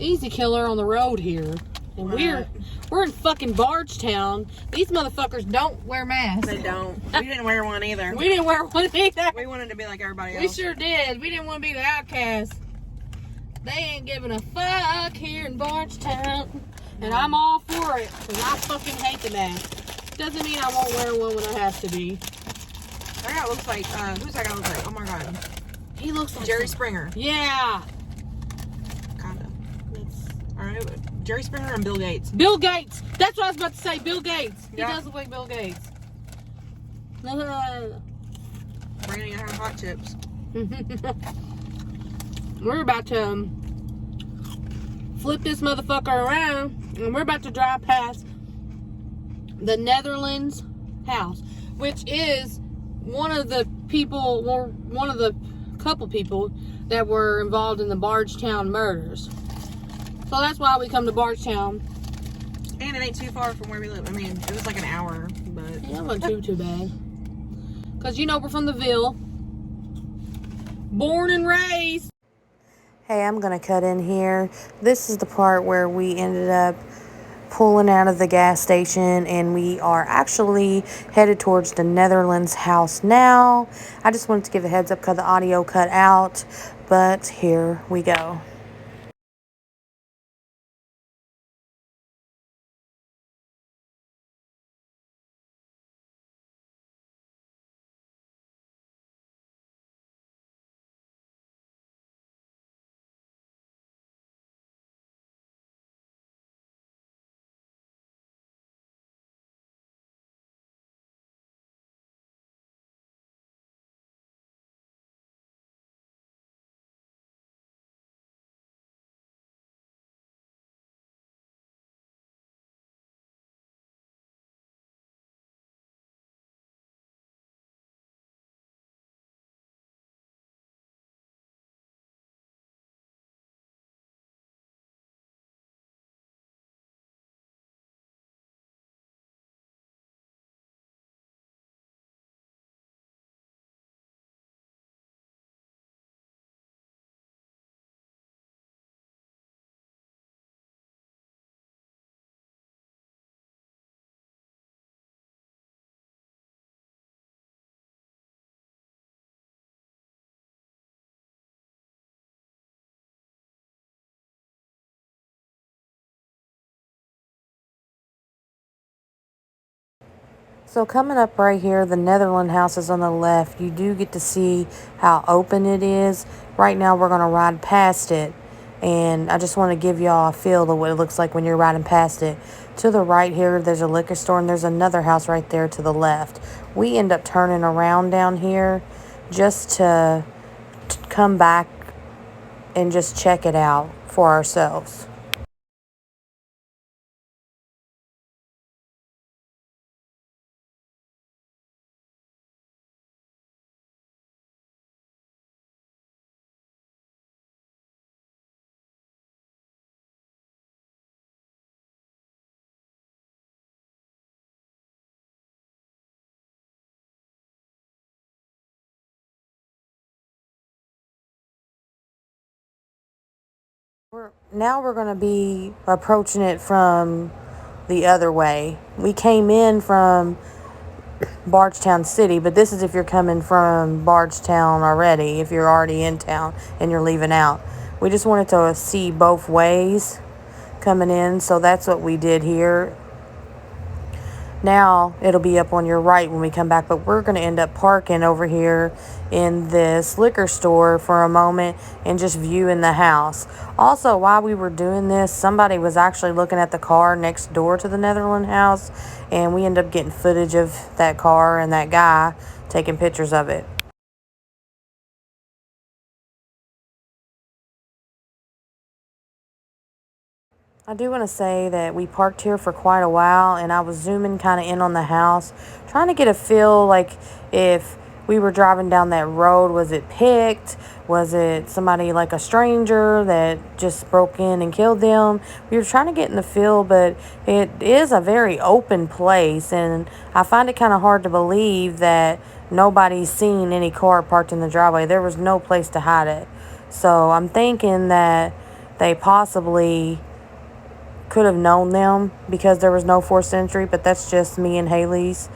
easy killer on the road here. And we're in fucking Bardstown. These motherfuckers don't wear masks. They don't. We didn't wear one either. We didn't wear one either. We wanted to be like everybody else. We sure did. We didn't want to be the outcast. They ain't giving a fuck here in Bardstown. And I'm all for it. Because I fucking hate the mask. Doesn't mean I won't wear one when I have to be. That guy looks like, who's that guy look like? Oh my god. He looks like Jerry Springer. Yeah. Kinda. Alright, Jerry Springer and Bill Gates. Bill Gates. That's what I was about to say. Bill Gates. He Yeah. does look like Bill Gates. Bringing in her hot chips. We're about to flip this motherfucker around, and we're about to drive past the Netherlands house, which is one of the people, or one of the couple people that were involved in the Bardstown murders. So that's why we come to Bardstown. And it ain't too far from where we live. I mean, it was like an hour, but... Yeah, it wasn't too bad. Because, you know, we're from the Ville. Born and raised. Hey, I'm going to cut in here. This is the part where we ended up pulling out of the gas station, and we are actually headed towards the Netherlands house now. I just wanted to give a heads up because the audio cut out, but here we go. So coming up right here, the Netherlands house is on the left. You do get to see how open it is. Right now we're going to ride past it. And I just want to give y'all a feel of what it looks like when you're riding past it. To the right here, there's a liquor store, and there's another house right there to the left. We end up turning around down here just to come back and just check it out for ourselves. Now we're going to be approaching it from the other way. We came in from Bardstown City, but this is if you're coming from Bardstown already, if you're already in town and you're leaving out. We just wanted to see both ways coming in, so that's what we did here. Now it'll be up on your right when we come back, but we're going to end up parking over here in this liquor store for a moment and just viewing the house. Also, while we were doing this, somebody was actually looking at the car next door to the Netherlands house, and we ended up getting footage of that car and that guy taking pictures of it. I do want to say that we parked here for quite a while, and I was zooming kind of in on the house, trying to get a feel like if we were driving down that road, was it picked? Was it somebody like a stranger that just broke in and killed them? We were trying to get in the feel, but it is a very open place, and I find it kind of hard to believe that nobody's seen any car parked in the driveway. There was no place to hide it. So I'm thinking that they possibly could have known them because there was no forced entry, but that's just me and Haley's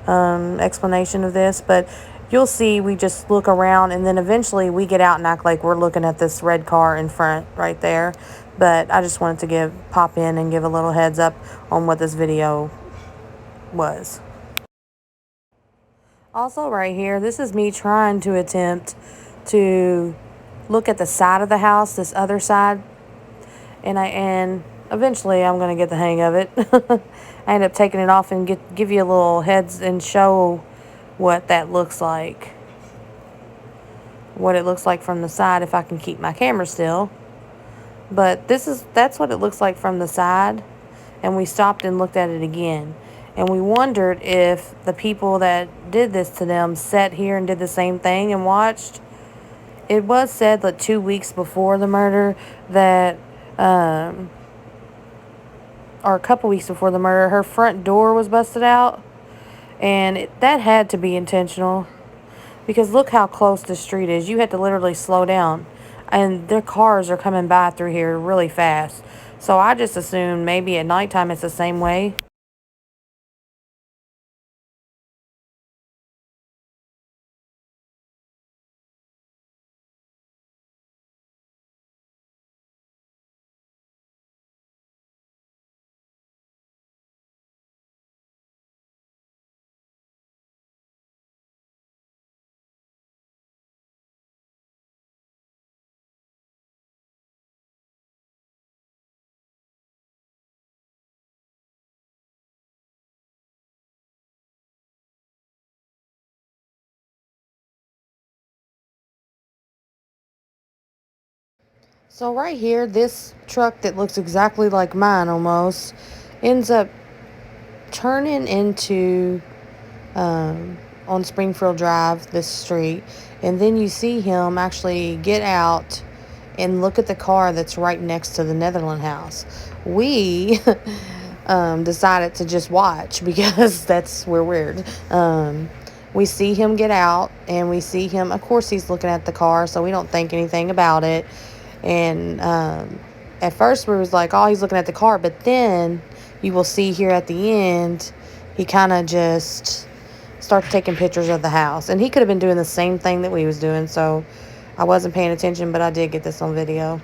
explanation of this. But you'll see, we just look around, and then eventually we get out and act like we're looking at this red car in front right there. But I just wanted to pop in and give a little heads up on what this video was. Also right here, this is me trying to attempt to look at the side of the house, this other side, and eventually I'm going to get the hang of it. I end up taking it off and give you a little heads and show what that looks like. What it looks like from the side if I can keep my camera still. But that's what it looks like from the side. And we stopped and looked at it again. And we wondered if the people that did this to them sat here and did the same thing and watched. It was said that 2 weeks before the murder that, or a couple weeks before the murder, her front door was busted out. And that had to be intentional. Because look how close the street is. You had to literally slow down. And their cars are coming by through here really fast. So I just assumed maybe at nighttime it's the same way. So right here, this truck that looks exactly like mine almost ends up turning into on Springfield Drive, this street, and then you see him actually get out and look at the car that's right next to the Netherland house. We decided to just watch because we're weird. We see him get out, and we see him, of course he's looking at the car, so we don't think anything about it. And at first we was like, oh, he's looking at the car, but then you will see here at the end, he kind of just starts taking pictures of the house. And he could have been doing the same thing that we was doing, so I wasn't paying attention, but I did get this on video.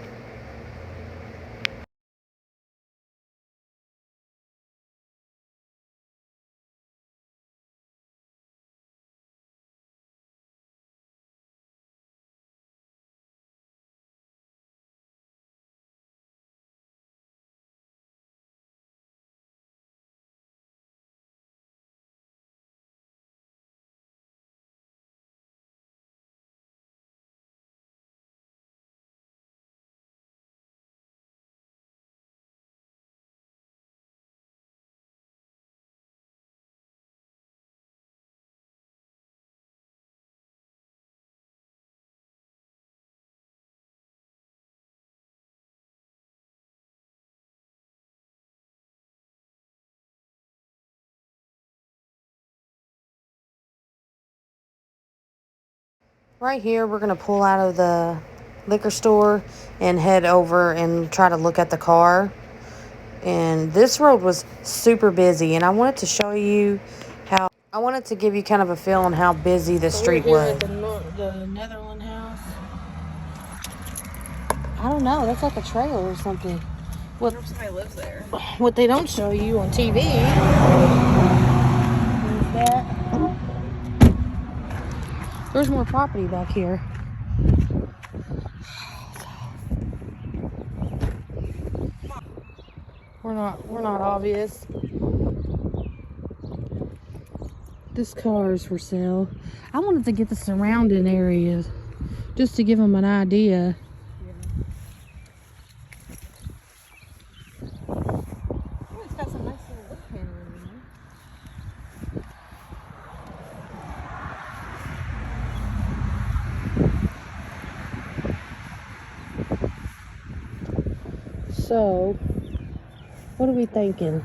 Right here, we're going to pull out of the liquor store and head over and try to look at the car. And this road was super busy, and I wanted to show you how, I wanted to give you kind of a feel on how busy the street was. The Netherland house. I don't know, that's like a trailer or something. I wonder if somebody lives there. What they don't show you on TV is that there's more property back here. We're not obvious. This car is for sale. I wanted to get the surrounding areas just to give them an idea. It's got some nice little wood paneling in there. So, what are we thinking?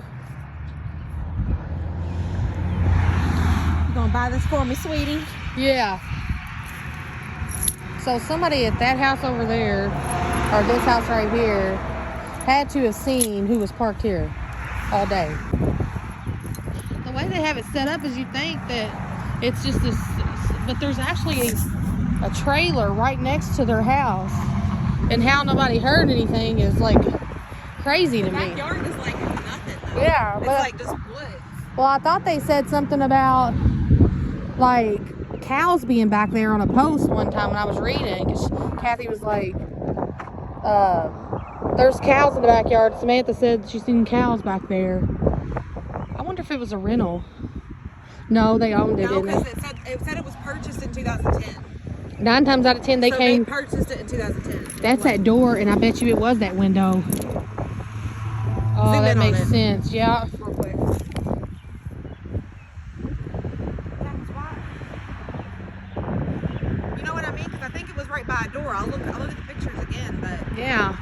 You gonna buy this for me, sweetie? Yeah. So somebody at that house over there or this house right here, had to have seen who was parked here all day. The way they have it set up is you think that it's just this, but there's actually a trailer right next to their house. And how nobody heard anything is like crazy to me. The backyard is like nothing though. Yeah, it's but like just woods. well, I thought they said something about like cows being back there on a post one time when I was reading. 'Cause Kathy was like, there's cows in the backyard. Samantha said she's seen cows back there. I wonder if it was a rental. No, they owned it. No, didn't because it said it was purchased in 2010. they? 9 times out of 10 they came. They purchased it in 2010. That's that door, and I bet you it was that window. Oh, Zoom that in on makes it. sense. Yeah. Real quick. You know what I mean? Because I think it was right by a door. I'll look at the pictures again, but Yeah.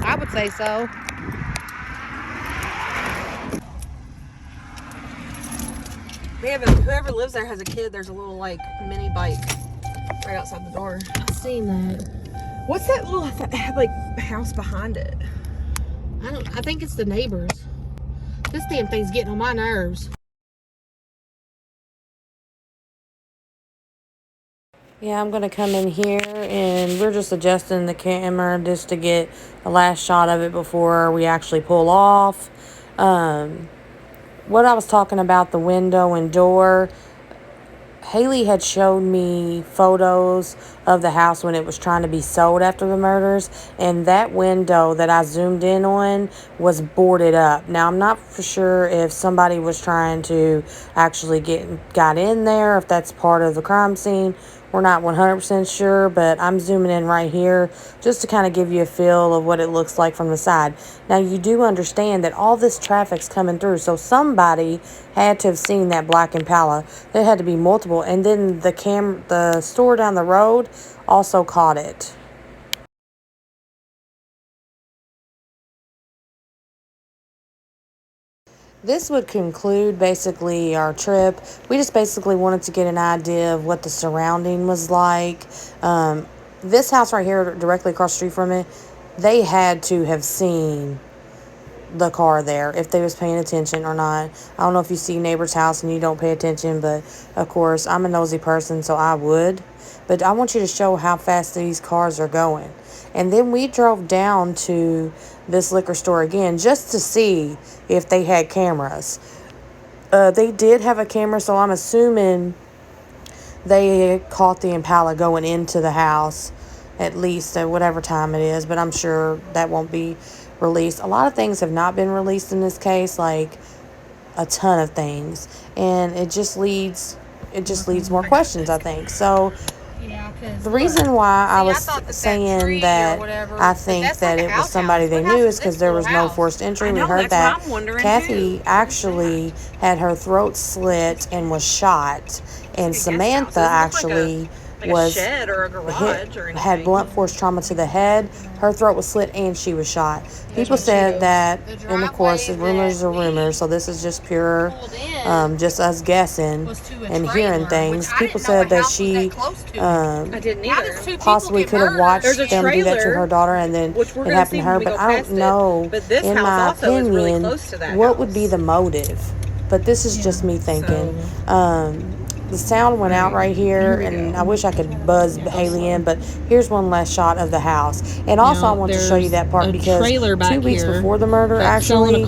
I would say so. they have whoever lives there has a kid. There's a little like mini bike right outside the door. I've seen that. What's that little like house behind it? I think it's the neighbors. This damn thing's getting on my nerves. Yeah, I'm going to come in here and we're just adjusting the camera just to get the last shot of it before we actually pull off. What I was talking about, the window and door, Haley had showed me photos of the house when it was trying to be sold after the murders, and that window that I zoomed in on was boarded up. Now, I'm not for sure if somebody was trying to actually got in there, if that's part of the crime scene. We're not 100% sure, but I'm zooming in right here just to kind of give you a feel of what it looks like from the side. Now, you do understand that all this traffic's coming through, so somebody had to have seen that black Impala. There had to be multiple, and then the store down the road also caught it. This would conclude basically our trip. We just basically wanted to get an idea of what the surrounding was like. This house right here, directly across the street from it, they had to have seen the car there if they was paying attention or not. I don't know if you see neighbor's house and you don't pay attention, but of course I'm a nosy person, so I would. But I want you to show how fast these cars are going. And then we drove down to this liquor store again just to see if they had cameras. They did have a camera, so I'm assuming they caught the Impala going into the house at least at whatever time it is, but I'm sure that won't be released. A lot of things have not been released in this case, like a ton of things, and it just leads more questions, I think. So the reason why I was saying that I think that it was somebody they knew is because there was no forced entry. We heard that Kathy actually had her throat slit and was shot, and Samantha actually was shed or a garage or had blunt force trauma to the head. Her throat was slit and she was shot. People said that, and of course, rumors are rumors, so this is just pure, just us guessing and hearing things. People said that she possibly could have watched them do that to her daughter, and then it happened to her. But I don't know, in my opinion, what would be the motive. But this is just me thinking. The sound went out right here, and I wish I could buzz Haley in, but here's one last shot of the house. And also, I want to show you that part because 2 weeks before the murder, actually,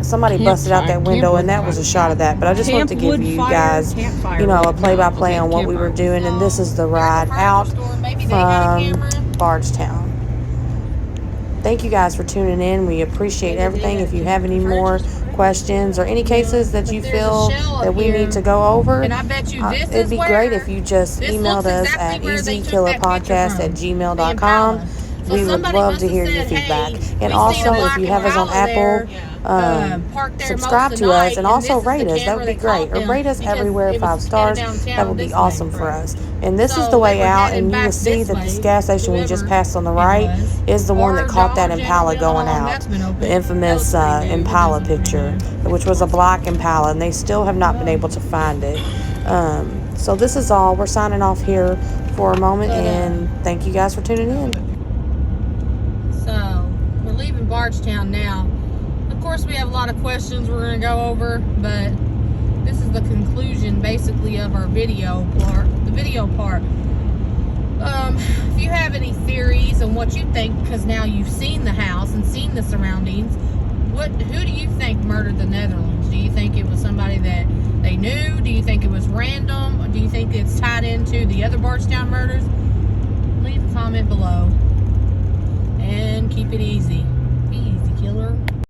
somebody busted out that window, and that was a shot of that. But I just wanted to give you guys, a play-by-play on what we were doing, and this is the ride out from Bardstown. Thank you guys for tuning in. We appreciate everything. If you have any more questions or any cases that you feel that we need to go over, it'd be great if you just emailed us at easykillerpodcast@gmail.com. We would love to hear your feedback. And also, if you have us on Apple, subscribe to us and also rate us. That would be great. Or rate us everywhere 5 stars. That would be awesome for us. And this is the way out, and you will see that this gas station we just passed on the right is the one that caught that Impala going out. The infamous Impala picture, which was a black Impala, and they still have not been able to find it. So this is all. We're signing off here for a moment, and thank you guys for tuning in. So, we're leaving Bardstown now. Of course, we have a lot of questions we're going to go over, but this is the conclusion, basically, of our video part. The video part. If you have any theories on what you think, because now you've seen the house and seen the surroundings, who do you think murdered the Netherlands? Do you think it was somebody that they knew? Do you think it was random? Or do you think it's tied into the other Bardstown murders? Leave a comment below. And keep it easy. Easy, killer.